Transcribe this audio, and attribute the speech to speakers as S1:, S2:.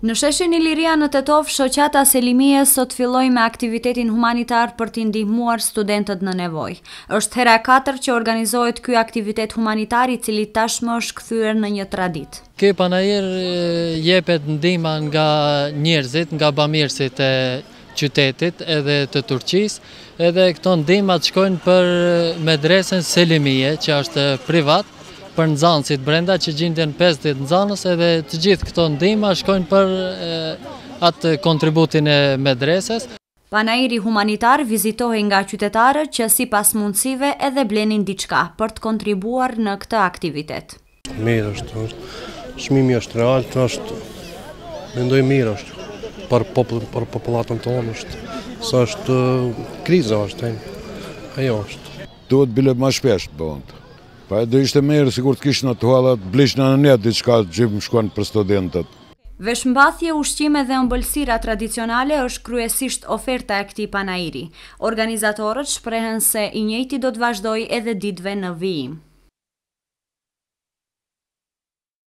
S1: Në sheshin Iliria në Tetov, shoqata Selimie sot filloi me aktivitetin humanitar për t'i ndihmuar studentët në nevojë. Është hera 4 që organizohet ky aktivitet humanitar i cili tashmë është kthyer në një traditë.
S2: Ky panajër jepet ndihma nga njerëzit, nga bamirësit e qytetit edhe të Turqisë, edhe këto ndihmat shkojnë për medresen Selimie, që është privat, për nxënësit brenda që gjenden 50 nxënës, edhe të gjithë këto ndihma shkojnë për atë kontributin e medreses.
S1: Panajiri humanitar vizitohej nga qytetarët që sipas mundësive edhe blenin diçka për të kontribuar në këtë aktivitet.
S3: Mirë është, çmimi është real, mendoj mirë është për popullatën tonë, sa është kriza është, ajo është.
S4: Duhet bile më shpesh bënd. Pa do ishte mirë sikur të kishte në toalet blishna në net diçka që më shkon për studentët.
S1: Veshmbathje, ushqime dhe ëmbëlsira tradicionale është kryesisht oferta e këtij panajiri. Organizatorët shprehen se i njëjti do të vazhdojë edhe ditëve në vijim.